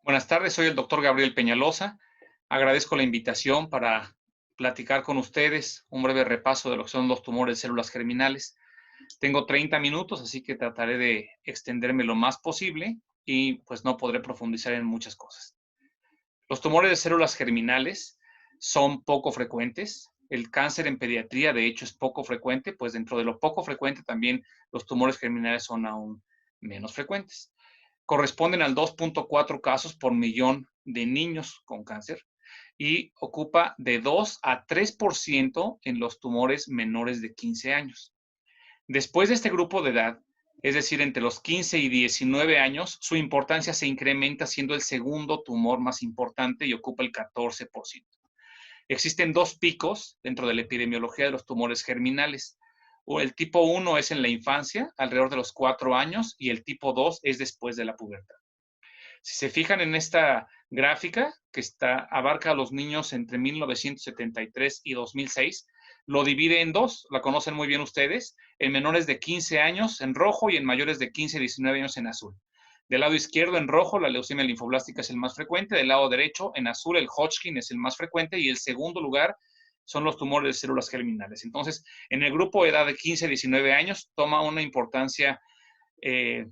Buenas tardes, soy el doctor Gabriel Peñalosa. Agradezco la invitación para platicar con ustedes un breve repaso de lo que son los tumores de células germinales. Tengo 30 minutos, así que trataré de extenderme lo más posible y pues no podré profundizar en muchas cosas. Los tumores de células germinales son poco frecuentes. El cáncer en pediatría, de hecho, es poco frecuente, pues dentro de lo poco frecuente también los tumores germinales son aún menos frecuentes. Corresponden al 2.4 casos por millón de niños con cáncer y ocupa de 2 a 3% en los tumores menores de 15 años. Después de este grupo de edad, es decir, entre los 15 y 19 años, su importancia se incrementa siendo el segundo tumor más importante y ocupa el 14%. Existen dos picos dentro de la epidemiología de los tumores germinales. El tipo 1 es en la infancia, alrededor de los 4 años, y el tipo 2 es después de la pubertad. Si se fijan en esta gráfica, que abarca a los niños entre 1973 y 2006, lo divide en dos, la conocen muy bien ustedes, en menores de 15 años en rojo y en mayores de 15 y 19 años en azul. Del lado izquierdo en rojo la leucemia linfoblástica es el más frecuente, del lado derecho en azul el Hodgkin es el más frecuente y el segundo lugar son los tumores de células germinales. Entonces, en el grupo de edad de 15 a 19 años toma una importancia eh,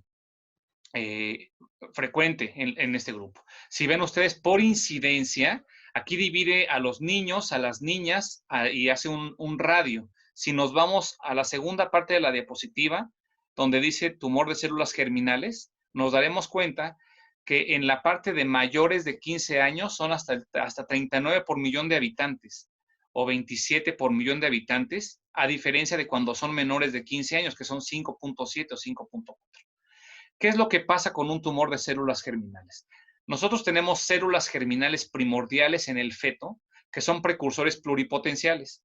eh, frecuente en este grupo. Si ven ustedes por incidencia, aquí divide a los niños, a las niñas y hace un radio. Si nos vamos a la segunda parte de la diapositiva, donde dice tumor de células germinales, nos daremos cuenta que en la parte de mayores de 15 años son hasta 39 por millón de habitantes o 27 por millón de habitantes, a diferencia de cuando son menores de 15 años, que son 5.7 o 5.4. ¿Qué es lo que pasa con un tumor de células germinales? Nosotros tenemos células germinales primordiales en el feto, que son precursores pluripotenciales.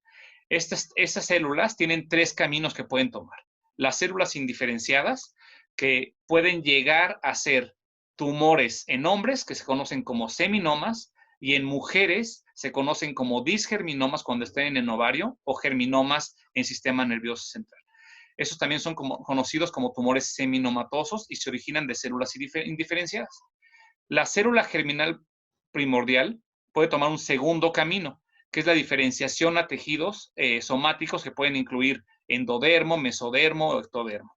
Estas células tienen tres caminos que pueden tomar. Las células indiferenciadas, que pueden llegar a ser tumores en hombres, que se conocen como seminomas, y en mujeres se conocen como disgerminomas cuando están en el ovario o germinomas en sistema nervioso central. Estos también son conocidos como tumores seminomatosos y se originan de células indiferenciadas. La célula germinal primordial puede tomar un segundo camino, que es la diferenciación a tejidos somáticos que pueden incluir endodermo, mesodermo o ectodermo.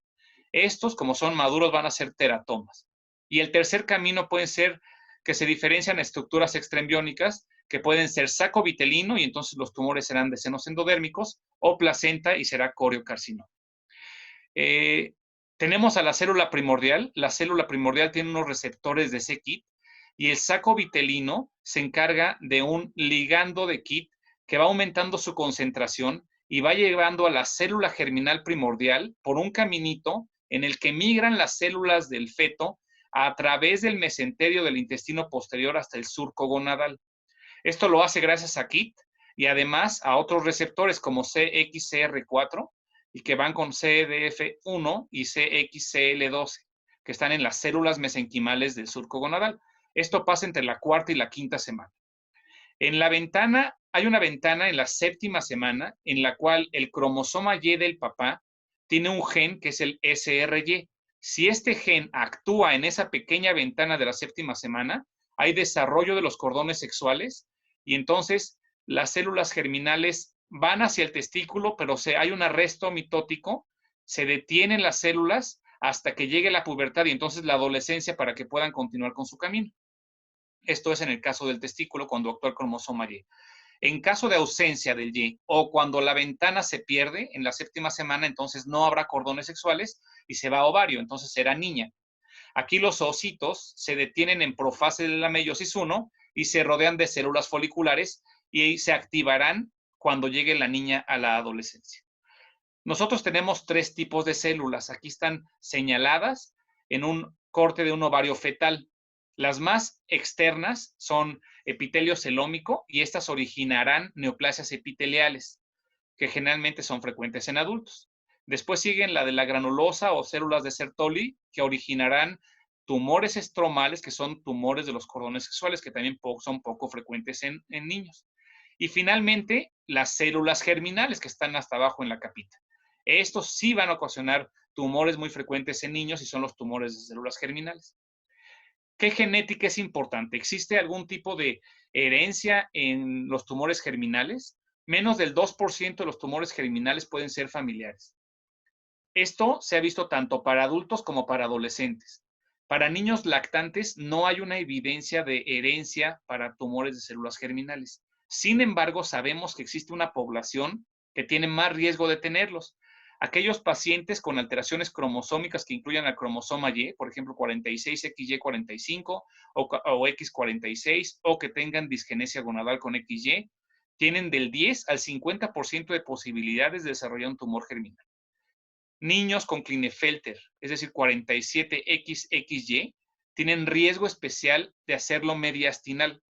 Estos, como son maduros, van a ser teratomas. Y el tercer camino puede ser que se diferencian estructuras extraembriónicas que pueden ser saco vitelino y entonces los tumores serán de senos endodérmicos o placenta y será coriocarcinoma. Eh, Tenemos a la célula primordial. La célula primordial tiene unos receptores de c-KIT y el saco vitelino se encarga de un ligando de KIT que va aumentando su concentración y va llevando a la célula germinal primordial por un caminito en el que migran las células del feto a través del mesenterio del intestino posterior hasta el surco gonadal. Esto lo hace gracias a KIT y además a otros receptores como CXCR4 y que van con CDF1 y CXCL12, que están en las células mesenquimales del surco gonadal. Esto pasa entre la cuarta y la quinta semana. En la ventana, hay una ventana en la séptima semana en la cual el cromosoma Y del papá tiene un gen que es el SRY. Si este gen actúa en esa pequeña ventana de la séptima semana, hay desarrollo de los cordones sexuales y entonces las células germinales van hacia el testículo, pero hay un arresto mitótico, se detienen las células hasta que llegue la pubertad y entonces la adolescencia para que puedan continuar con su camino. Esto es en el caso del testículo cuando actúa el cromosoma Y. En caso de ausencia del Y o cuando la ventana se pierde en la séptima semana, entonces no habrá cordones sexuales y se va a ovario, entonces será niña. Aquí los ocitos se detienen en profase de la meiosis 1 y se rodean de células foliculares y se activarán cuando llegue la niña a la adolescencia. Nosotros tenemos tres tipos de células. Aquí están señaladas en un corte de un ovario fetal. Las más externas son epitelio celómico y estas originarán neoplasias epiteliales, que generalmente son frecuentes en adultos. Después siguen la de la granulosa o células de Sertoli, que originarán tumores estromales, que son tumores de los cordones sexuales, que también son poco frecuentes en niños. Y finalmente, las células germinales, que están hasta abajo en la capita. Estos sí van a ocasionar tumores muy frecuentes en niños y son los tumores de células germinales. ¿Qué genética es importante? ¿Existe algún tipo de herencia en los tumores germinales? Menos del 2% de los tumores germinales pueden ser familiares. Esto se ha visto tanto para adultos como para adolescentes. Para niños lactantes no hay una evidencia de herencia para tumores de células germinales. Sin embargo, sabemos que existe una población que tiene más riesgo de tenerlos. Aquellos pacientes con alteraciones cromosómicas que incluyan el cromosoma Y, por ejemplo, 46XY45 o X46, o que tengan disgenesia gonadal con XY, tienen del 10 al 50% de posibilidades de desarrollar un tumor germinal. Niños con Klinefelter, es decir, 47XXY, tienen riesgo especial de hacerlo mediastinal.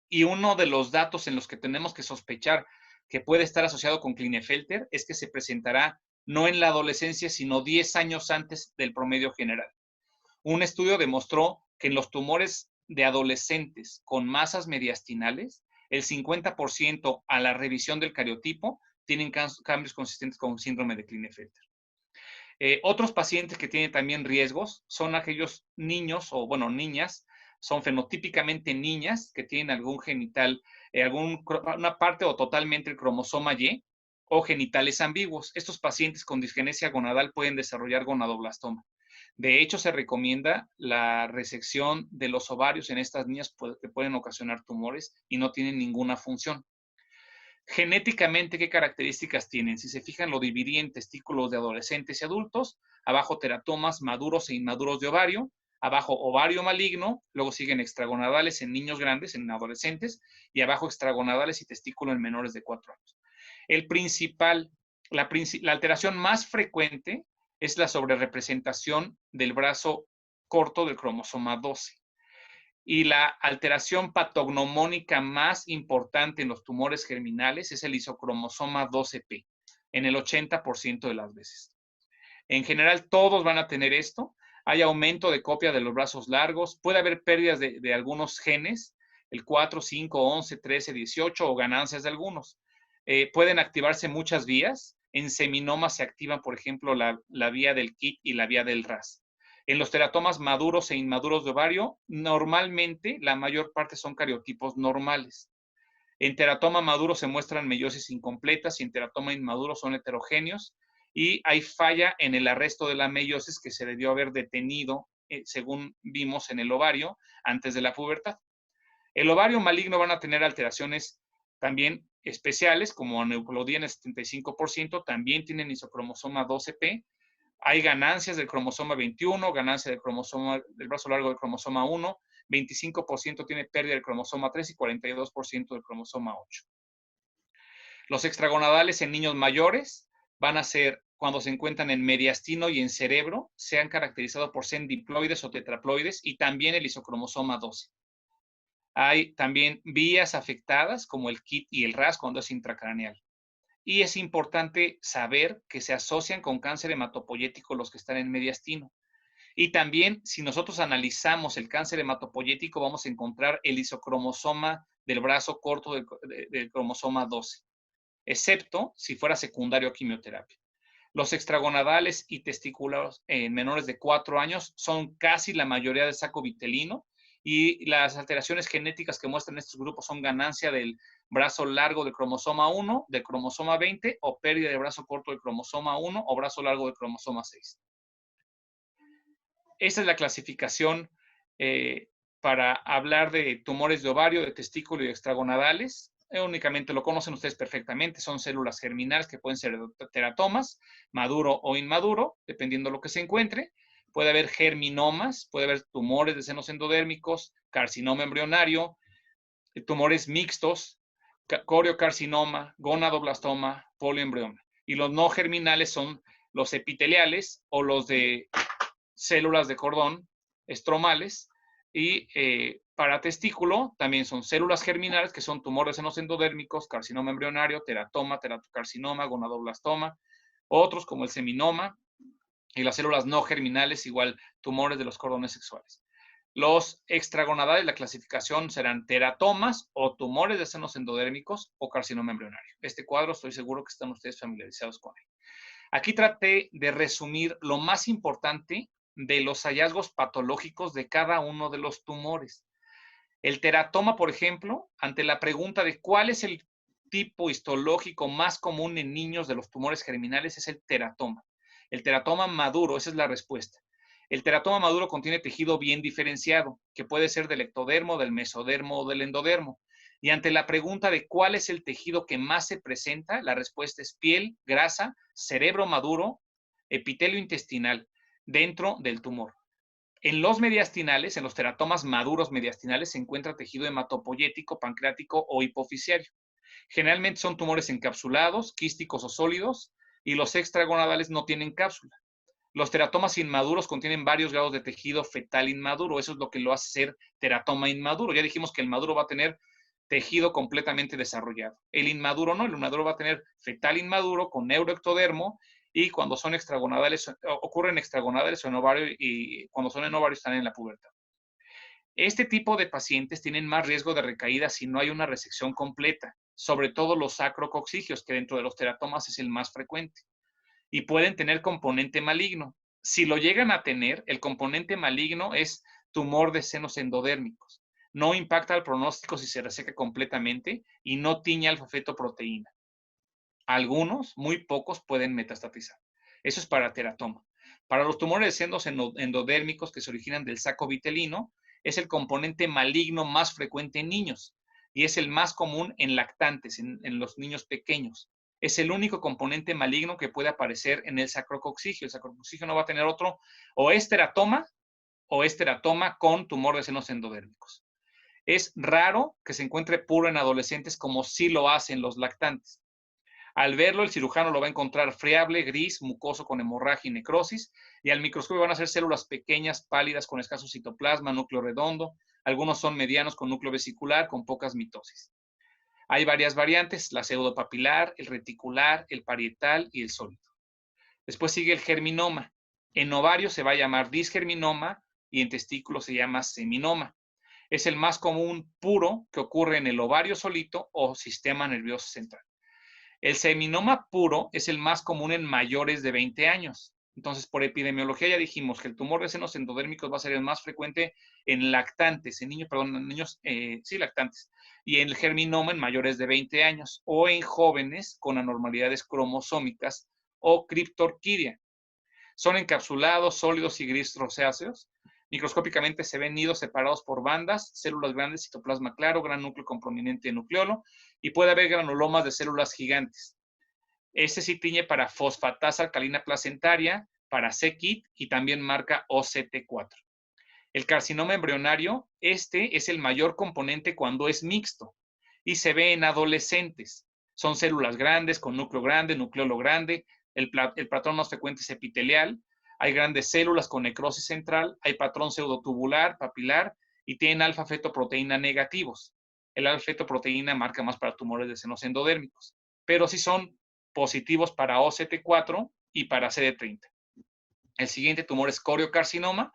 Y uno de los datos en los que tenemos que sospechar que puede estar asociado con Klinefelter es que se presentará no en la adolescencia, sino 10 años antes del promedio general. Un estudio demostró que en los tumores de adolescentes con masas mediastinales, el 50% a la revisión del cariotipo tienen cambios consistentes con síndrome de Klinefelter. Otros pacientes que tienen también riesgos son aquellos niños o, bueno, niñas, son fenotípicamente niñas que tienen algún genital, una parte o totalmente el cromosoma Y o genitales ambiguos. Estos pacientes con disgenesia gonadal pueden desarrollar gonadoblastoma. De hecho, se recomienda la resección de los ovarios en estas niñas que pueden ocasionar tumores y no tienen ninguna función. Genéticamente, ¿qué características tienen? Si se fijan, lo dividí en testículos de adolescentes y adultos, abajo teratomas maduros e inmaduros de ovario, abajo ovario maligno, luego siguen extragonadales en niños grandes, en adolescentes, y abajo extragonadales y testículo en menores de 4 años. La alteración más frecuente es la sobrerepresentación del brazo corto del cromosoma 12. Y la alteración patognomónica más importante en los tumores germinales es el isocromosoma 12p, en el 80% de las veces. En general, todos van a tener esto. Hay aumento de copia de los brazos largos. Puede haber pérdidas de algunos genes, el 4, 5, 11, 13, 18 o ganancias de algunos. Pueden activarse muchas vías. En seminomas se activan, por ejemplo, la vía del KIT y la vía del RAS. En los teratomas maduros e inmaduros de ovario, normalmente la mayor parte son cariotipos normales. En teratoma maduro se muestran meiosis incompletas y en teratoma inmaduro son heterogéneos y hay falla en el arresto de la meiosis que se debió haber detenido, según vimos en el ovario, antes de la pubertad. El ovario maligno van a tener alteraciones también especiales, como aneuploidía en el 75%, también tienen isocromosoma 12p. Hay ganancias del cromosoma 21, ganancia del brazo largo del cromosoma 1, 25% tiene pérdida del cromosoma 3 y 42% del cromosoma 8. Los extragonadales en niños mayores van a ser, cuando se encuentran en mediastino y en cerebro, se han caracterizado por ser diploides o tetraploides y también el isocromosoma 12. Hay también vías afectadas como el KIT y el RAS cuando es intracraneal. Y es importante saber que se asocian con cáncer hematopoyético los que están en mediastino. Y también, si nosotros analizamos el cáncer hematopoyético, vamos a encontrar el isocromosoma del brazo corto del cromosoma 12, excepto si fuera secundario a quimioterapia. Los extragonadales y testículos en menores de 4 años son casi la mayoría del saco vitelino y las alteraciones genéticas que muestran estos grupos son ganancia del brazo largo del cromosoma 1, del cromosoma 20 o pérdida de brazo corto del cromosoma 1 o brazo largo del cromosoma 6. Esta es la clasificación para hablar de tumores de ovario, de testículo y de extragonadales. Únicamente lo conocen ustedes perfectamente, son células germinales que pueden ser teratomas, maduro o inmaduro, dependiendo de lo que se encuentre. Puede haber germinomas, puede haber tumores de senos endodérmicos, carcinoma embrionario, tumores mixtos, coriocarcinoma, gonadoblastoma, polioembrioma. Y los no germinales son los epiteliales o los de células de cordón estromales y para testículo también son células germinales que son tumores de senos endodérmicos, carcinoma embrionario, teratoma, teratocarcinoma, gonadoblastoma, otros como el seminoma y las células no germinales, igual tumores de los cordones sexuales. Los extragonadales, la clasificación serán teratomas o tumores de senos endodérmicos o carcinoma embrionario. Este cuadro estoy seguro que están ustedes familiarizados con él. Aquí traté de resumir lo más importante de los hallazgos patológicos de cada uno de los tumores. El teratoma, por ejemplo, ante la pregunta de cuál es el tipo histológico más común en niños de los tumores germinales, es el teratoma. El teratoma maduro, esa es la respuesta. El teratoma maduro contiene tejido bien diferenciado, que puede ser del ectodermo, del mesodermo o del endodermo. Y ante la pregunta de cuál es el tejido que más se presenta, la respuesta es piel, grasa, cerebro maduro, epitelio intestinal, dentro del tumor. En los mediastinales, en los teratomas maduros mediastinales, se encuentra tejido hematopoyético, pancreático o hipofisiario. Generalmente son tumores encapsulados, quísticos o sólidos, y los extragonadales no tienen cápsula. Los teratomas inmaduros contienen varios grados de tejido fetal inmaduro. Eso es lo que lo hace ser teratoma inmaduro. Ya dijimos que el maduro va a tener tejido completamente desarrollado. El inmaduro no, el inmaduro va a tener fetal inmaduro con neuroectodermo, y cuando son extragonadales, ocurren extragonadales o en ovario, y cuando son en ovario están en la pubertad. Este tipo de pacientes tienen más riesgo de recaída si no hay una resección completa, sobre todo los sacrocoxigios, que dentro de los teratomas es el más frecuente, y pueden tener componente maligno. Si lo llegan a tener, el componente maligno es tumor de senos endodérmicos. No impacta el pronóstico si se reseca completamente y no tiñe alfa-fetoproteína. Algunos, muy pocos, pueden metastatizar. Eso es para teratoma. Para los tumores de senos endodérmicos que se originan del saco vitelino, es el componente maligno más frecuente en niños y es el más común en lactantes, en los niños pequeños. Es el único componente maligno que puede aparecer en el sacrocoxigio. El sacrocoxigio no va a tener otro, o es teratoma con tumor de senos endodérmicos. Es raro que se encuentre puro en adolescentes, como sí lo hacen los lactantes. Al verlo, el cirujano lo va a encontrar friable, gris, mucoso, con hemorragia y necrosis, y al microscopio van a ser células pequeñas, pálidas, con escaso citoplasma, núcleo redondo. Algunos son medianos con núcleo vesicular, con pocas mitosis. Hay varias variantes: la pseudopapilar, el reticular, el parietal y el sólido. Después sigue el germinoma. En ovario se va a llamar disgerminoma y en testículo se llama seminoma. Es el más común puro, que ocurre en el ovario solito o sistema nervioso central. El seminoma puro es el más común en mayores de 20 años. Entonces, por epidemiología ya dijimos que el tumor de senos endodérmicos va a ser el más frecuente en lactantes, en niños, lactantes, y en el germinoma en mayores de 20 años o en jóvenes con anormalidades cromosómicas o criptorquidia. Son encapsulados, sólidos y gris rosáceos. Microscópicamente se ven nidos separados por bandas, células grandes, citoplasma claro, gran núcleo con prominente nucleolo, y puede haber granulomas de células gigantes. Este sí tiñe para fosfatasa alcalina placentaria, para c-KIT y también marca OCT4. El carcinoma embrionario, este es el mayor componente cuando es mixto y se ve en adolescentes. Son células grandes con núcleo grande, nucleolo grande. El patrón más frecuente es epitelial. Hay grandes células con necrosis central. Hay patrón pseudotubular, papilar, y tienen alfa-fetoproteína negativos. El alfa-fetoproteína marca más para tumores de senos endodérmicos, pero sí son positivos para OCT4 y para CD30. El siguiente tumor es coriocarcinoma.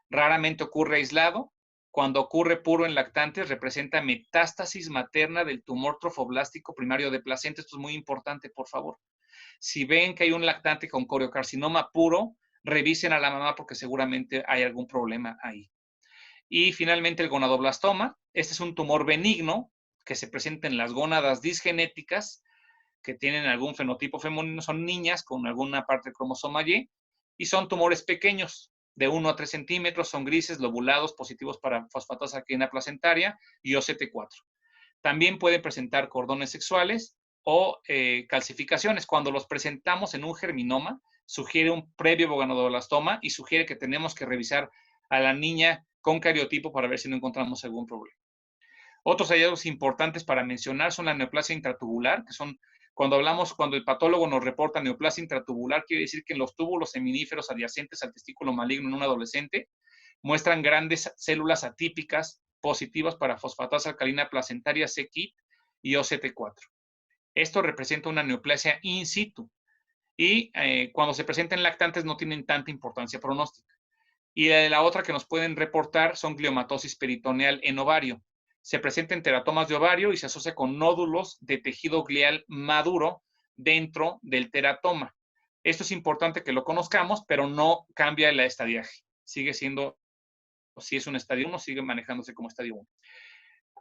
Raramente ocurre aislado. Cuando ocurre puro en lactantes, representa metástasis materna del tumor trofoblástico primario de placenta. Esto es muy importante, por favor. Si ven que hay un lactante con coriocarcinoma puro, revisen a la mamá porque seguramente hay algún problema ahí. Y finalmente el gonadoblastoma. Este es un tumor benigno que se presenta en las gónadas disgenéticas que tienen algún fenotipo femenino. Son niñas con alguna parte del cromosoma y son tumores pequeños, de 1 a 3 centímetros, son grises, lobulados, positivos para fosfatasa alcalina placentaria y OCT4. También pueden presentar cordones sexuales o calcificaciones. Cuando los presentamos en un germinoma, sugiere un previo gonadoblastoma y sugiere que tenemos que revisar a la niña con cariotipo para ver si no encontramos algún problema. Otros hallazgos importantes para mencionar son la neoplasia intratubular, que son cuando el patólogo nos reporta neoplasia intratubular, quiere decir que en los túbulos seminíferos adyacentes al testículo maligno en un adolescente muestran grandes células atípicas positivas para fosfatasa alcalina placentaria, c-KIT y OCT4. Esto representa una neoplasia in situ y cuando se presenta en lactantes no tienen tanta importancia pronóstica. Y la otra que nos pueden reportar son gliomatosis peritoneal en ovario. Se presenta en teratomas de ovario y se asocia con nódulos de tejido glial maduro dentro del teratoma. Esto es importante que lo conozcamos, pero no cambia el estadiaje. sigue siendo, si es un estadio 1, sigue manejándose como estadio 1.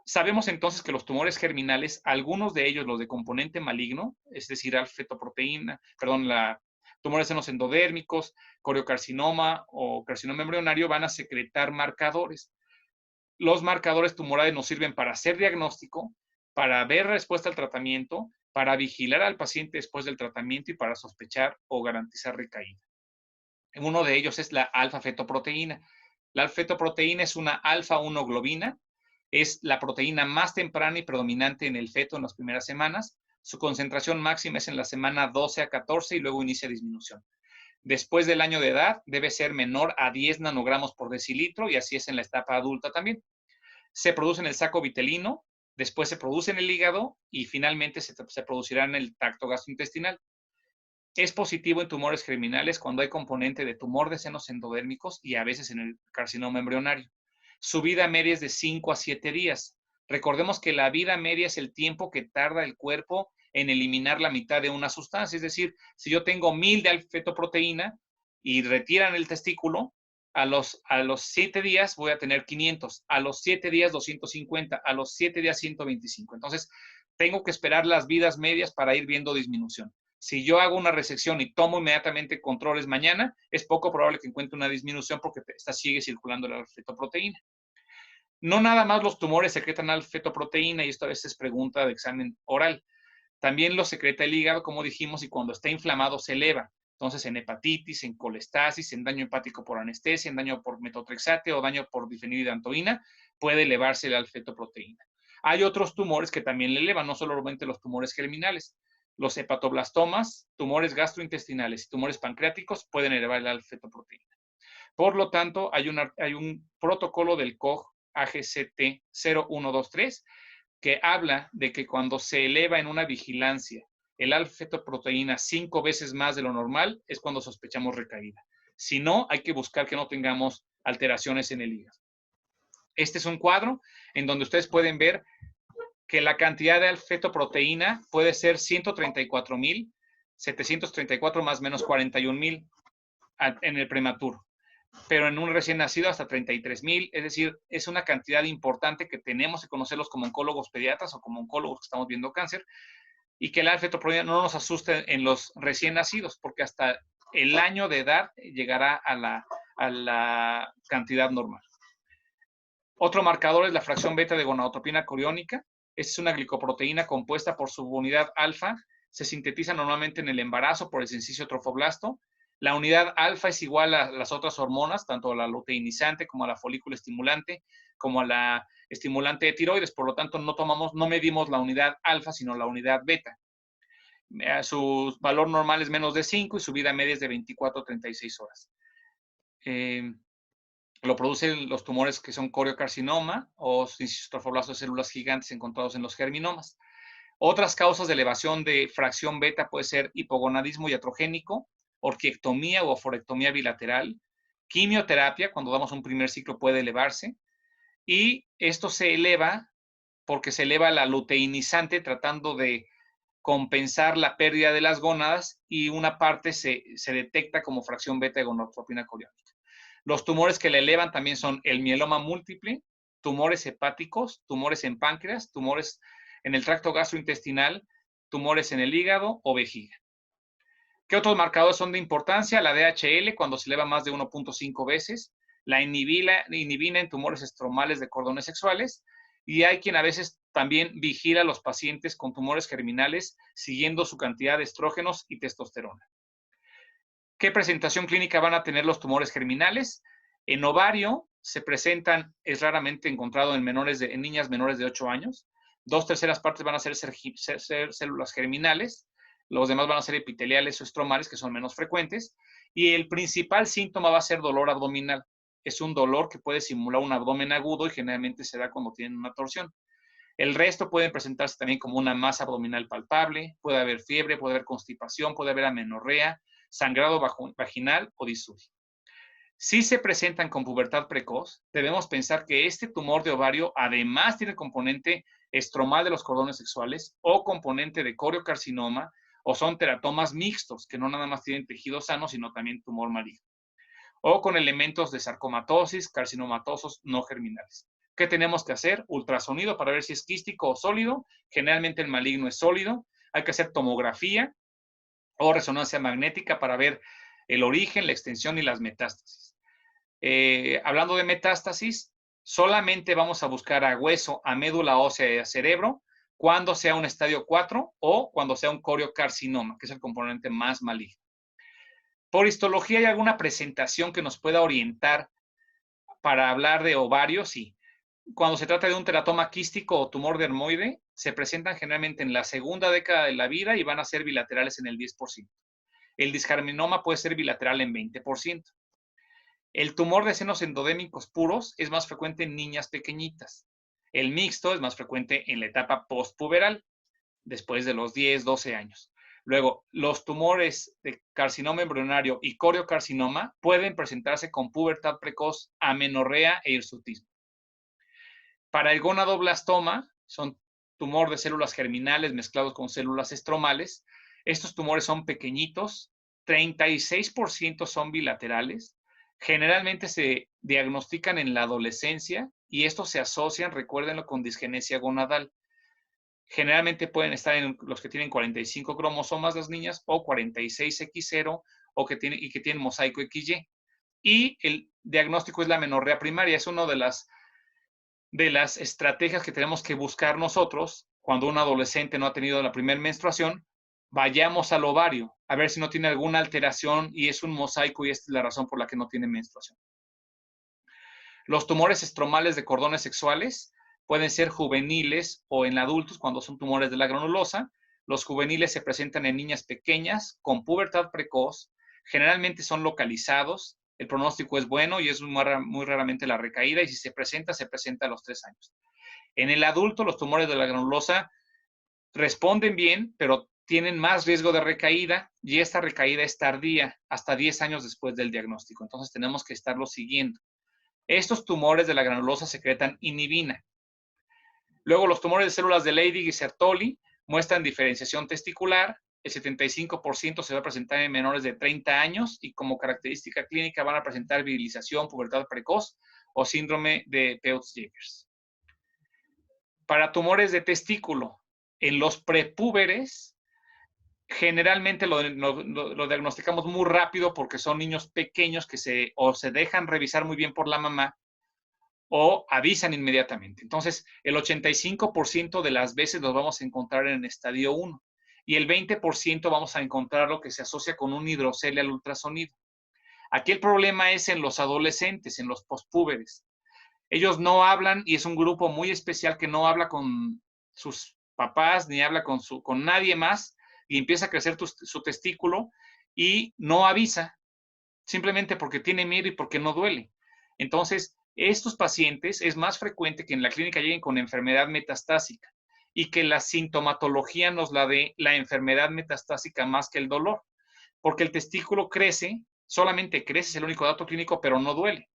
Sabemos entonces que los tumores germinales, algunos de ellos, los de componente maligno, es decir, alfa-fetoproteína, perdón, tumores senos endodérmicos, coriocarcinoma o carcinoma embrionario, van a secretar marcadores. Los marcadores tumorales nos sirven para hacer diagnóstico, para ver respuesta al tratamiento, para vigilar al paciente después del tratamiento y para sospechar o garantizar recaída. Uno de ellos es la alfa-fetoproteína. La alfa-fetoproteína es una alfa-1 globina, es la proteína más temprana y predominante en el feto en las primeras semanas. Su concentración máxima es en la semana 12 a 14 y luego inicia disminución. Después del año de edad debe ser menor a 10 nanogramos por decilitro y así es en la etapa adulta también. Se produce en el saco vitelino, después se produce en el hígado y finalmente se producirá en el tracto gastrointestinal. Es positivo en tumores germinales cuando hay componente de tumor de senos endodérmicos y a veces en el carcinoma embrionario. Su vida media es de 5 a 7 días. Recordemos que la vida media es el tiempo que tarda el cuerpo en eliminar la mitad de una sustancia. Es decir, si yo tengo 1000 de alfa-fetoproteína y retiran el testículo, a los 7 días voy a tener 500, a los 7 días 250, a los 7 días 125. Entonces, tengo que esperar las vidas medias para ir viendo disminución. Si yo hago una resección y tomo inmediatamente controles mañana, es poco probable que encuentre una disminución porque sigue circulando la alfa-fetoproteína. No nada más los tumores secretan alfa-fetoproteína, y esto a veces es pregunta de examen oral. También lo secreta el hígado, como dijimos, y cuando está inflamado se eleva. Entonces, en hepatitis, en colestasis, en daño hepático por anestesia, en daño por metotrexate o daño por difenididantoína, puede elevarse la alfa-fetoproteína. Hay otros tumores que también le elevan, no solamente los tumores germinales. Los hepatoblastomas, tumores gastrointestinales y tumores pancreáticos pueden elevar la alfa-fetoproteína. Por lo tanto, hay un protocolo del COG AGCT 0123 que habla de que cuando se eleva en una vigilancia el alfa-fetoproteína 5 veces más de lo normal, es cuando sospechamos recaída. Si no, hay que buscar que no tengamos alteraciones en el hígado. Este es un cuadro en donde ustedes pueden ver que la cantidad de alfa-fetoproteína puede ser 134,734 más menos 41,000 en el prematuro, pero en un recién nacido hasta 33,000, es decir, es una cantidad importante que tenemos que conocerlos como oncólogos pediatras o como oncólogos que estamos viendo cáncer, y que la alfa-fetoproteína no nos asuste en los recién nacidos, porque hasta el año de edad llegará a la cantidad normal. Otro marcador es la fracción beta de gonadotropina coriónica. Esta es una glicoproteína compuesta por subunidad alfa. Se sintetiza normalmente en el embarazo por el sincicio trofoblasto. La unidad alfa es igual a las otras hormonas, tanto a la luteinizante como a la folículo estimulante, como a la estimulante de tiroides. Por lo tanto, no medimos la unidad alfa, sino la unidad beta. Su valor normal es menos de 5 y su vida media es de 24 a 36 horas. Lo producen los tumores que son coriocarcinoma o trofoblastos de células gigantes encontrados en los germinomas. Otras causas de elevación de fracción beta puede ser hipogonadismo iatrogénico, orquiectomía o oforectomía bilateral, quimioterapia, cuando damos un primer ciclo puede elevarse, y esto se eleva porque se eleva la luteinizante tratando de compensar la pérdida de las gónadas y una parte se detecta como fracción beta de gonadotropina coriónica. Los tumores que le elevan también son el mieloma múltiple, tumores hepáticos, tumores en páncreas, tumores en el tracto gastrointestinal, tumores en el hígado o vejiga. ¿Qué otros marcadores son de importancia? La DHL, cuando se eleva más de 1.5 veces, la inhibina en tumores estromales de cordones sexuales, y hay quien a veces también vigila a los pacientes con tumores germinales siguiendo su cantidad de estrógenos y testosterona. ¿Qué presentación clínica van a tener los tumores germinales? En ovario se presentan, es raramente encontrado en niñas menores de 8 años. 2/3 partes van a ser células germinales, los demás van a ser epiteliales o estromales, que son menos frecuentes, y el principal síntoma va a ser dolor abdominal. Es un dolor que puede simular un abdomen agudo y generalmente se da cuando tienen una torsión. El resto pueden presentarse también como una masa abdominal palpable, puede haber fiebre, puede haber constipación, puede haber amenorrea, sangrado vaginal o disuria. Si se presentan con pubertad precoz, debemos pensar que este tumor de ovario además tiene componente estromal de los cordones sexuales o componente de coriocarcinoma o son teratomas mixtos, que no nada más tienen tejido sano, sino también tumor maligno. o con elementos de sarcomatosis, carcinomatosos no germinales. ¿Qué tenemos que hacer? Ultrasonido para ver si es quístico o sólido. Generalmente el maligno es sólido. Hay que hacer tomografía o resonancia magnética para ver el origen, la extensión y las metástasis. Hablando de metástasis, solamente vamos a buscar a hueso, a médula ósea y a cerebro cuando sea un estadio 4 o cuando sea un coriocarcinoma, que es el componente más maligno. Por histología, ¿hay alguna presentación que nos pueda orientar para hablar de ovarios? Sí. Cuando se trata de un teratoma quístico o tumor dermoide, se presentan generalmente en la segunda década de la vida y van a ser bilaterales en el 10%. El discarcinoma puede ser bilateral en 20%. El tumor de senos endodémicos puros es más frecuente en niñas pequeñitas. El mixto es más frecuente en la etapa postpuberal, después de los 10, 12 años. Luego, los tumores de carcinoma embrionario y coriocarcinoma pueden presentarse con pubertad precoz, amenorrea e hirsutismo. Para el gonadoblastoma, son tumor de células germinales mezclados con células estromales. Estos tumores son pequeñitos, 36% son bilaterales. Generalmente se diagnostican en la adolescencia y estos se asocian, recuérdenlo, con disgenesia gonadal. Generalmente pueden estar en los que tienen 45 cromosomas las niñas o 46X0 o que tienen mosaico XY. Y el diagnóstico es la menorrea primaria. Es una de las estrategias que tenemos que buscar nosotros cuando un adolescente no ha tenido la primera menstruación. Vayamos al ovario a ver si no tiene alguna alteración y es un mosaico y esta es la razón por la que no tiene menstruación. Los tumores estromales de cordones sexuales pueden ser juveniles o en adultos cuando son tumores de la granulosa. Los juveniles se presentan en niñas pequeñas con pubertad precoz. Generalmente son localizados. El pronóstico es bueno y es muy raramente la recaída y si se presenta a los 3 años. En el adulto, los tumores de la granulosa responden bien, pero tienen más riesgo de recaída y esta recaída es tardía, hasta 10 años después del diagnóstico. Entonces tenemos que estarlo siguiendo. Estos tumores de la granulosa secretan inhibina. Luego, los tumores de células de Leydig y Sertoli muestran diferenciación testicular. El 75% se va a presentar en menores de 30 años y como característica clínica van a presentar virilización, pubertad precoz o síndrome de Peutz-Jeghers. Para tumores de testículo, en los prepúberes, generalmente lo diagnosticamos muy rápido porque son niños pequeños que se dejan revisar muy bien por la mamá o avisan inmediatamente. Entonces, el 85% de las veces los vamos a encontrar en estadio 1 y el 20% vamos a encontrar lo que se asocia con un hidrocelia al ultrasonido. Aquí el problema es en los adolescentes, en los postpúberes. Ellos no hablan y es un grupo muy especial que no habla con sus papás ni habla con nadie más y empieza a crecer su testículo y no avisa, simplemente porque tiene miedo y porque no duele. Entonces, estos pacientes es más frecuente que en la clínica lleguen con enfermedad metastásica y que la sintomatología nos la dé la enfermedad metastásica más que el dolor, porque el testículo crece, solamente crece, es el único dato clínico, pero no duele.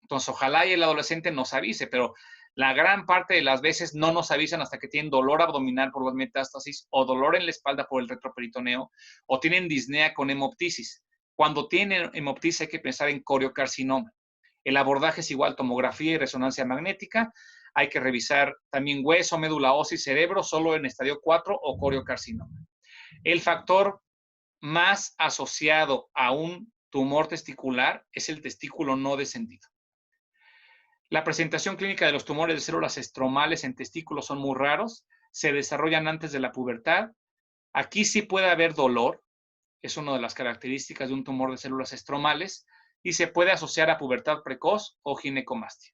Entonces, ojalá y el adolescente nos avise, pero la gran parte de las veces no nos avisan hasta que tienen dolor abdominal por las metástasis o dolor en la espalda por el retroperitoneo o tienen disnea con hemoptisis. Cuando tienen hemoptisis hay que pensar en coriocarcinoma. El abordaje es igual, tomografía y resonancia magnética. Hay que revisar también hueso, médula ósea y cerebro solo en estadio 4 o coriocarcinoma. El factor más asociado a un tumor testicular es el testículo no descendido. La presentación clínica de los tumores de células estromales en testículos son muy raros, se desarrollan antes de la pubertad. Aquí sí puede haber dolor, es una de las características de un tumor de células estromales y se puede asociar a pubertad precoz o ginecomastia.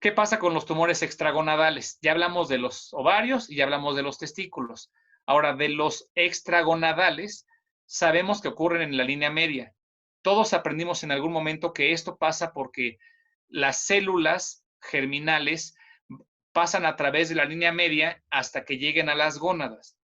¿Qué pasa con los tumores extragonadales? Ya hablamos de los ovarios y ya hablamos de los testículos. Ahora, de los extragonadales, sabemos que ocurren en la línea media. Todos aprendimos en algún momento que esto pasa porque las células germinales pasan a través de la línea media hasta que lleguen a las gónadas.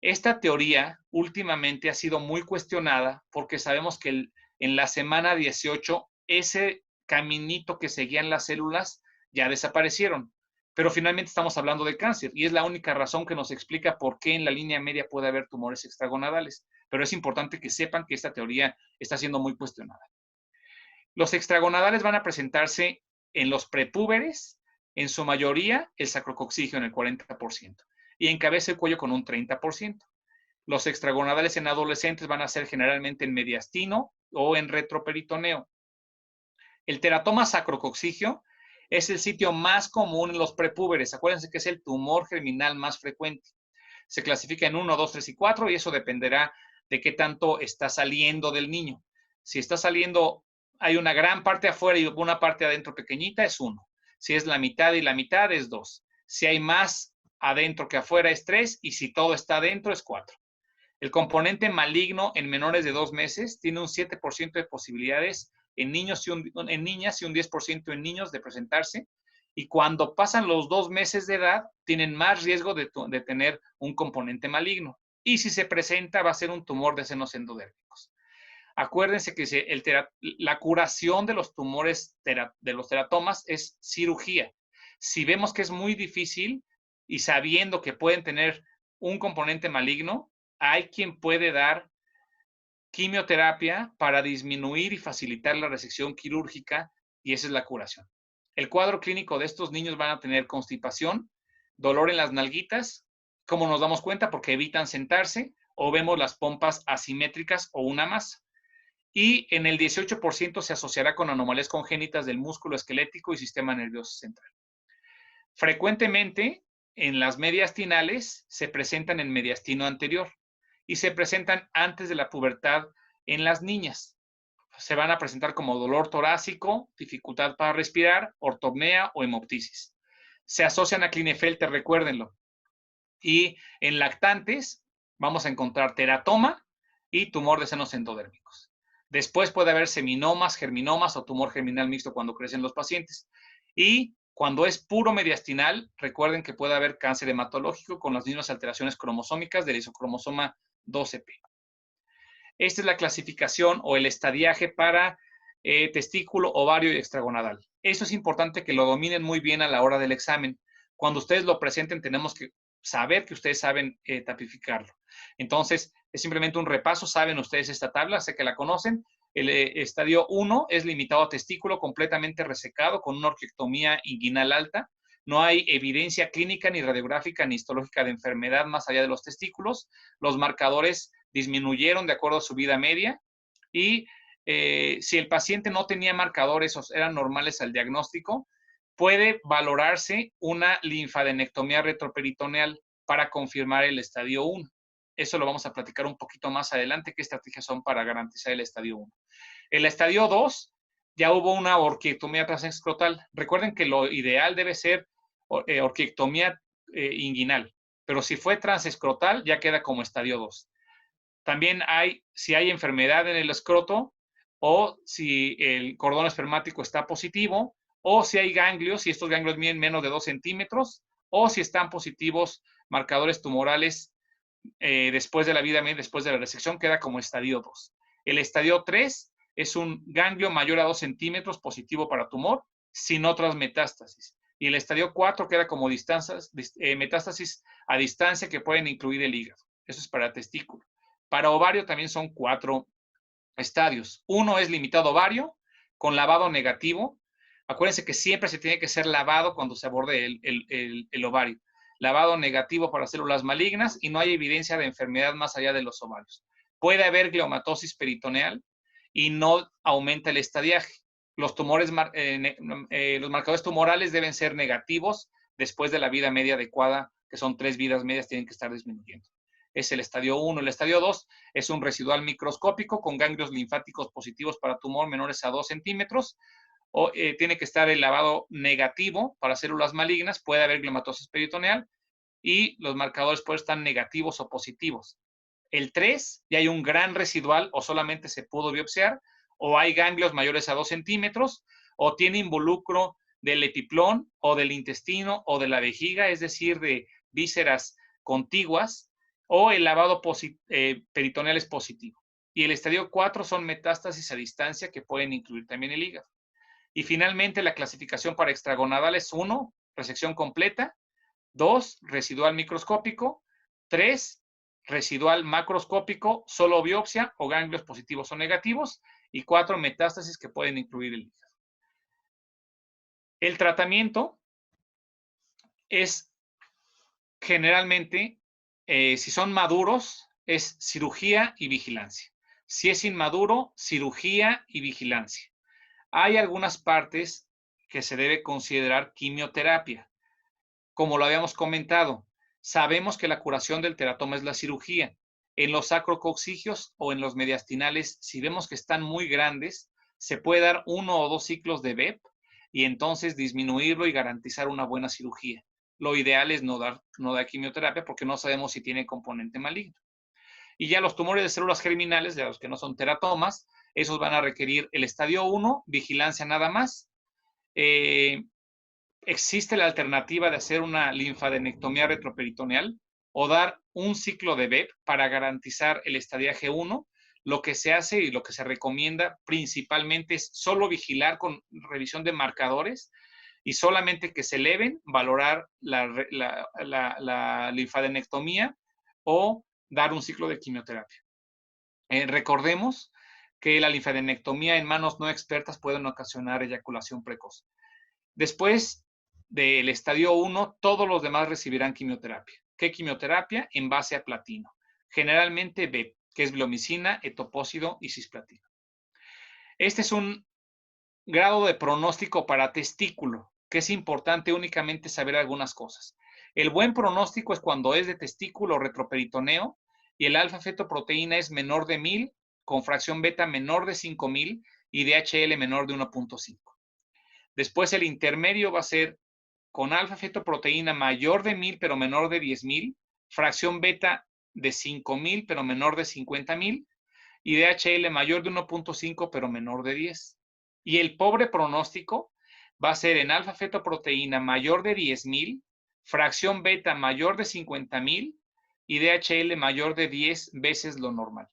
Esta teoría últimamente ha sido muy cuestionada porque sabemos que en la semana 18 ese caminito que seguían las células ya desaparecieron. Pero finalmente estamos hablando de cáncer y es la única razón que nos explica por qué en la línea media puede haber tumores extragonadales. Pero es importante que sepan que esta teoría está siendo muy cuestionada. Los extragonadales van a presentarse en los prepúberes, en su mayoría el sacrococcigio en el 40% y en cabeza y cuello con un 30%. Los extragonadales en adolescentes van a ser generalmente en mediastino o en retroperitoneo. El teratoma sacrococcigio es el sitio más común en los prepúberes. Acuérdense que es el tumor germinal más frecuente. Se clasifica en 1, 2, 3 y 4 y eso dependerá de qué tanto está saliendo del niño. Si está saliendo, hay una gran parte afuera y una parte adentro pequeñita, es 1. Si es la mitad y la mitad, es 2. Si hay más adentro que afuera, es 3. Y si todo está adentro, es 4. El componente maligno en menores de 2 meses tiene un 7% de posibilidades en niños y en niñas y un 10% en niños de presentarse. Y cuando pasan los 2 meses de edad, tienen más riesgo de tener un componente maligno. Y si se presenta, va a ser un tumor de senos endodérmicos. Acuérdense que la curación de los tumores, de los teratomas, es cirugía. Si vemos que es muy difícil y sabiendo que pueden tener un componente maligno, hay quien puede dar quimioterapia para disminuir y facilitar la resección quirúrgica y esa es la curación. El cuadro clínico de estos niños van a tener constipación, dolor en las nalguitas, ¿cómo nos damos cuenta? Porque evitan sentarse o vemos las pompas asimétricas o una más. Y en el 18% se asociará con anomalías congénitas del músculo esquelético y sistema nervioso central. Frecuentemente, en las mediastinales se presentan en mediastino anterior y se presentan antes de la pubertad en las niñas. Se van a presentar como dolor torácico, dificultad para respirar, ortopnea o hemoptisis. Se asocian a Klinefelter, recuérdenlo. Y en lactantes vamos a encontrar teratoma y tumor de senos endodérmicos. Después puede haber seminomas, germinomas o tumor germinal mixto cuando crecen los pacientes. Y cuando es puro mediastinal, recuerden que puede haber cáncer hematológico con las mismas alteraciones cromosómicas del isocromosoma 12p. Esta es la clasificación o el estadiaje para testículo, ovario y extragonadal. Eso es importante que lo dominen muy bien a la hora del examen. Cuando ustedes lo presenten, tenemos que saber que ustedes saben tipificarlo. Entonces, es simplemente un repaso. Saben ustedes esta tabla, sé que la conocen. El estadio 1 es limitado a testículo completamente resecado con una orquiectomía inguinal alta. No hay evidencia clínica, ni radiográfica, ni histológica de enfermedad más allá de los testículos. Los marcadores disminuyeron de acuerdo a su vida media y si el paciente no tenía marcadores o eran normales al diagnóstico, puede valorarse una linfadenectomía retroperitoneal para confirmar el estadio 1. Eso lo vamos a platicar un poquito más adelante, qué estrategias son para garantizar el estadio 1. El estadio 2, ya hubo una orquiectomía transescrotal. Recuerden que lo ideal debe ser orquiectomía inguinal, pero si fue transescrotal, ya queda como estadio 2. También si hay enfermedad en el escroto o si el cordón espermático está positivo o si hay ganglios, y estos ganglios miden menos de 2 centímetros o si están positivos marcadores tumorales después de la vida media, después de la resección, queda como estadio 2. El estadio 3 es un ganglio mayor a 2 centímetros positivo para tumor sin otras metástasis. Y el estadio 4 queda como metástasis a distancia que pueden incluir el hígado. Eso es para testículo. Para ovario también son 4 estadios. Uno es limitado ovario con lavado negativo. Acuérdense que siempre se tiene que ser lavado cuando se aborde el ovario. Lavado negativo para células malignas y no hay evidencia de enfermedad más allá de los ovarios. Puede haber gliomatosis peritoneal y no aumenta el estadiaje. Los marcadores tumorales deben ser negativos después de la vida media adecuada, que son 3 vidas medias, tienen que estar disminuyendo. Es el estadio 1. El estadio 2 es un residual microscópico con ganglios linfáticos positivos para tumor menores a 2 centímetros. Tiene que estar el lavado negativo para células malignas. Puede haber gliomatosis peritoneal y los marcadores pueden estar negativos o positivos. El 3, ya hay un gran residual o solamente se pudo biopsiar, o hay ganglios mayores a 2 centímetros, o tiene involucro del epiplón o del intestino o de la vejiga, es decir, de vísceras contiguas, o el lavado peritoneal es positivo. Y el estadio 4 son metástasis a distancia que pueden incluir también el hígado. Y finalmente la clasificación para extragonadal es 1, resección completa, 2, residual microscópico, 3, residual macroscópico, solo biopsia o ganglios positivos o negativos, y 4 metástasis que pueden incluir el hígado. El tratamiento es generalmente, si son maduros, es cirugía y vigilancia. Si es inmaduro, cirugía y vigilancia. Hay algunas partes que se debe considerar quimioterapia. Como lo habíamos comentado, sabemos que la curación del teratoma es la cirugía. En los sacrocoxigios o en los mediastinales, si vemos que están muy grandes, se puede dar 1 o 2 ciclos de BEP y entonces disminuirlo y garantizar una buena cirugía. Lo ideal es no dar quimioterapia porque no sabemos si tiene componente maligno. Y ya los tumores de células germinales, de los que no son teratomas, esos van a requerir el estadio 1, vigilancia nada más. Existe la alternativa de hacer una linfadenectomía retroperitoneal o dar un ciclo de BEP para garantizar el estadiaje 1. Lo que se hace y lo que se recomienda principalmente es solo vigilar con revisión de marcadores y solamente que se eleven, valorar la linfadenectomía o dar un ciclo de quimioterapia. Recordemos que la linfadenectomía en manos no expertas pueden ocasionar eyaculación precoz. Después del estadio 1, todos los demás recibirán quimioterapia. ¿Qué quimioterapia? En base a platino. Generalmente BEP, que es bleomicina, etopósido y cisplatino. Este es un grado de pronóstico para testículo, que es importante únicamente saber algunas cosas. El buen pronóstico es cuando es de testículo retroperitoneo y el alfa-fetoproteína es menor de 1000, con fracción beta menor de 5000 y DHL menor de 1.5. Después el intermedio va a ser con alfa-fetoproteína mayor de 1000 pero menor de 10,000, fracción beta de 5000 pero menor de 50,000 y DHL mayor de 1.5 pero menor de 10. Y el pobre pronóstico va a ser en alfa-fetoproteína mayor de 10,000, fracción beta mayor de 50,000 y DHL mayor de 10 veces lo normal.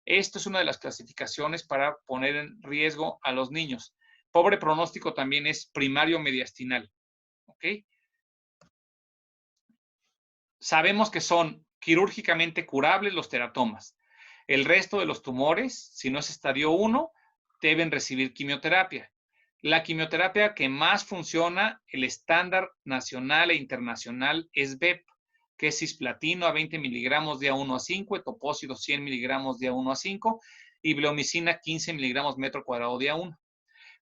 Esto es una de las clasificaciones para poner en riesgo a los niños. Pobre pronóstico también es primario mediastinal. ¿Ok? Sabemos que son quirúrgicamente curables los teratomas. El resto de los tumores, si no es estadio 1, deben recibir quimioterapia. La quimioterapia que más funciona, el estándar nacional e internacional, es BEP, que es cisplatino a 20 miligramos día 1 a 5, etopósido 100 miligramos día 1 a 5 y bleomicina 15 miligramos metro cuadrado día 1.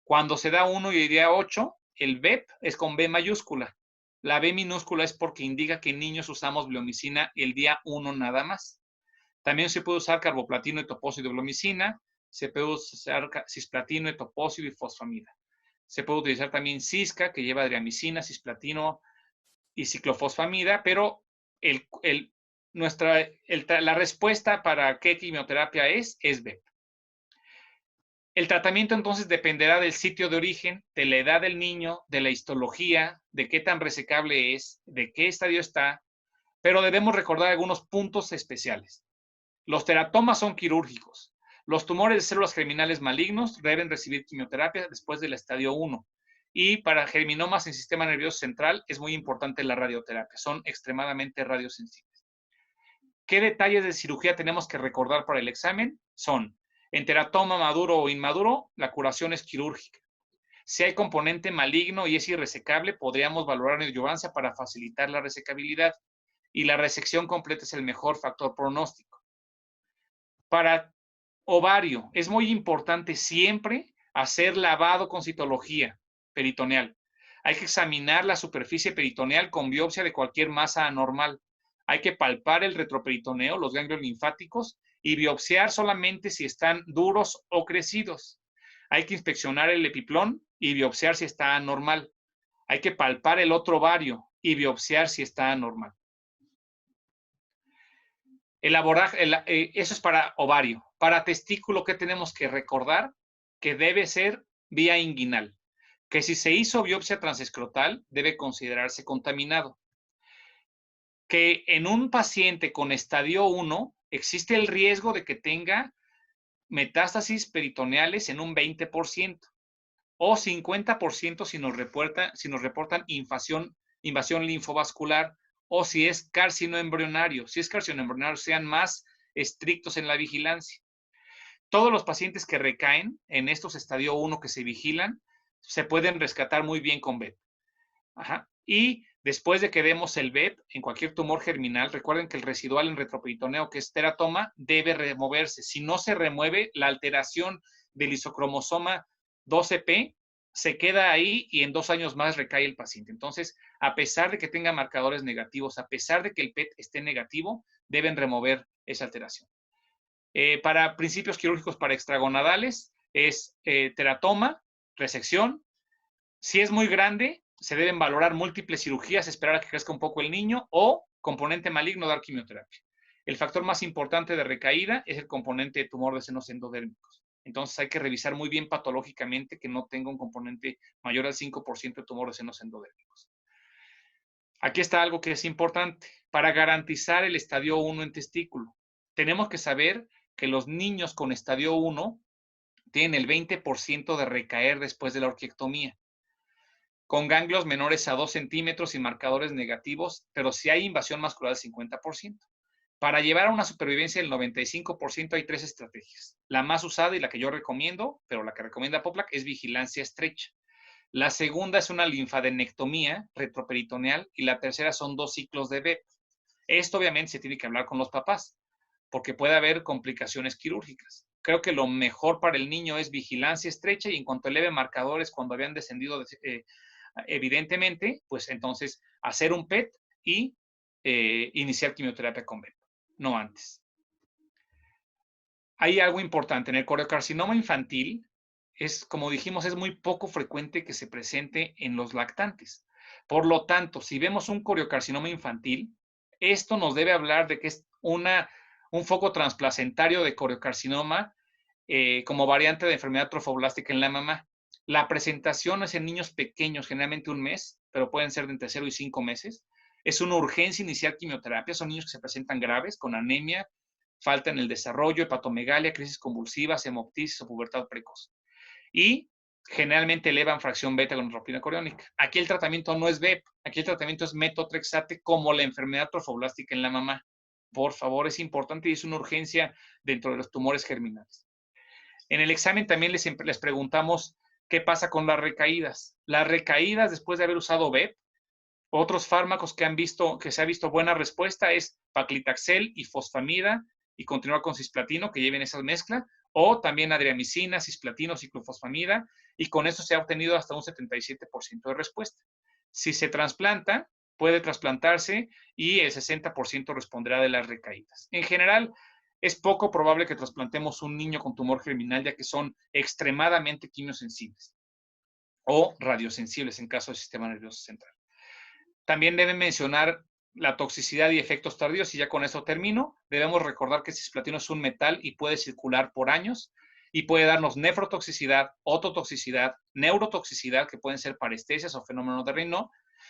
Cuando se da 1 y día 8, el BEP es con B mayúscula. La B minúscula es porque indica que en niños usamos bleomicina el día 1 nada más. También se puede usar carboplatino, etopósido y bleomicina. Se puede usar cisplatino, etopósido y fosfamida. Se puede utilizar también cisca, que lleva adriamicina, cisplatino y ciclofosfamida, pero la respuesta para qué quimioterapia es BEP. El tratamiento entonces dependerá del sitio de origen, de la edad del niño, de la histología, de qué tan resecable es, de qué estadio está, pero debemos recordar algunos puntos especiales. Los teratomas son quirúrgicos. Los tumores de células germinales malignos deben recibir quimioterapia después del estadio 1. Y para germinomas en sistema nervioso central es muy importante la radioterapia. Son extremadamente radiosensibles. ¿Qué detalles de cirugía tenemos que recordar para el examen? Son, en teratoma maduro o inmaduro, la curación es quirúrgica. Si hay componente maligno y es irresecable, podríamos valorar adyuvancia para facilitar la resecabilidad. Y la resección completa es el mejor factor pronóstico. Para ovario, es muy importante siempre hacer lavado con citología peritoneal. Hay que examinar la superficie peritoneal con biopsia de cualquier masa anormal. Hay que palpar el retroperitoneo, los ganglios linfáticos, y biopsiar solamente si están duros o crecidos. Hay que inspeccionar el epiplón y biopsiar si está anormal. Hay que palpar el otro ovario y biopsiar si está anormal. El abordaje, eso es para ovario. Para testículo, ¿qué tenemos que recordar? Que debe ser vía inguinal. Que si se hizo biopsia transescrotal, debe considerarse contaminado. Que en un paciente con estadio 1 existe el riesgo de que tenga metástasis peritoneales en un 20% o 50% si nos reportan invasión linfovascular o si es carcinoembrionario. Si es carcinoembrionario, sean más estrictos en la vigilancia. Todos los pacientes que recaen en estos estadio 1 que se vigilan, se pueden rescatar muy bien con BEP. Ajá. Y después de que demos el BEP en cualquier tumor germinal, recuerden que el residual en retroperitoneo, que es teratoma, debe removerse. Si no se remueve, la alteración del isocromosoma 12p se queda ahí y en 2 años más recae el paciente. Entonces, a pesar de que tenga marcadores negativos, a pesar de que el PET esté negativo, deben remover esa alteración. Para principios quirúrgicos para extragonadales es teratoma, resección. Si es muy grande, se deben valorar múltiples cirugías, esperar a que crezca un poco el niño o componente maligno, dar quimioterapia. El factor más importante de recaída es el componente de tumor de senos endodérmicos. Entonces hay que revisar muy bien patológicamente que no tenga un componente mayor al 5% de tumor de senos endodérmicos. Aquí está algo que es importante. Para garantizar el estadio 1 en testículo, tenemos que saber que los niños con estadio 1 tienen el 20% de recaer después de la orquiectomía, con ganglios menores a 2 centímetros y marcadores negativos, pero si hay invasión muscular del 50%. Para llevar a una supervivencia del 95% hay 3 estrategias. La más usada y la que yo recomiendo, pero la que recomienda Poplack, es vigilancia estrecha. La segunda es una linfadenectomía retroperitoneal y la tercera son 2 ciclos de BEP. Esto obviamente se tiene que hablar con los papás, porque puede haber complicaciones quirúrgicas. Creo que lo mejor para el niño es vigilancia estrecha y en cuanto eleve marcadores cuando habían descendido evidentemente, pues entonces hacer un PET y iniciar quimioterapia con BEP, no antes. Hay algo importante, en el coriocarcinoma infantil, como dijimos, es muy poco frecuente que se presente en los lactantes. Por lo tanto, si vemos un coriocarcinoma infantil, esto nos debe hablar de que es un foco transplacentario de coriocarcinoma como variante de enfermedad trofoblástica en la mamá. La presentación es en niños pequeños, generalmente 1 mes, pero pueden ser de entre 0 y 5 meses. Es una urgencia iniciar quimioterapia. Son niños que se presentan graves, con anemia, falta en el desarrollo, hepatomegalia, crisis convulsivas, hemoptisis o pubertad precoz. Y generalmente elevan fracción beta con neutropenia coriónica. Aquí el tratamiento no es BEP, aquí el tratamiento es metotrexate como la enfermedad trofoblástica en la mamá. Por favor, es importante y es una urgencia dentro de los tumores germinales. En el examen también les preguntamos qué pasa con las recaídas. Las recaídas después de haber usado BEP, otros fármacos que se ha visto buena respuesta es paclitaxel y fosfamida y continuar con cisplatino, que lleven esa mezcla, o también adriamicina, cisplatino, ciclofosfamida, y con eso se ha obtenido hasta un 77% de respuesta. Si se trasplanta, puede trasplantarse y el 60% responderá de las recaídas. En general, es poco probable que trasplantemos un niño con tumor germinal, ya que son extremadamente quimiosensibles o radiosensibles en caso del sistema nervioso central. También deben mencionar la toxicidad y efectos tardíos, y ya con eso termino. Debemos recordar que el cisplatino es un metal y puede circular por años y puede darnos nefrotoxicidad, ototoxicidad, neurotoxicidad, que pueden ser parestesias o fenómenos de Raynaud.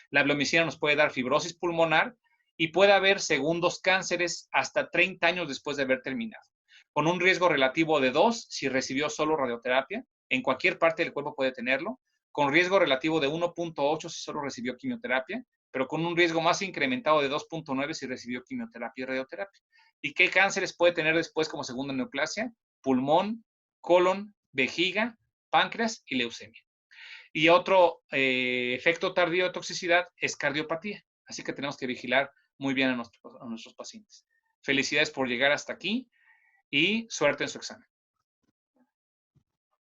La bleomicina nos puede dar fibrosis pulmonar y puede haber segundos cánceres hasta 30 años después de haber terminado, con un riesgo relativo de 2 si recibió solo radioterapia. En cualquier parte del cuerpo puede tenerlo, con riesgo relativo de 1.8 si solo recibió quimioterapia, pero con un riesgo más incrementado de 2.9 si recibió quimioterapia y radioterapia. ¿Y qué cánceres puede tener después como segunda neoplasia? Pulmón, colon, vejiga, páncreas y leucemia. Y otro efecto tardío de toxicidad es cardiopatía. Así que tenemos que vigilar muy bien a nuestros pacientes. Felicidades por llegar hasta aquí y suerte en su examen.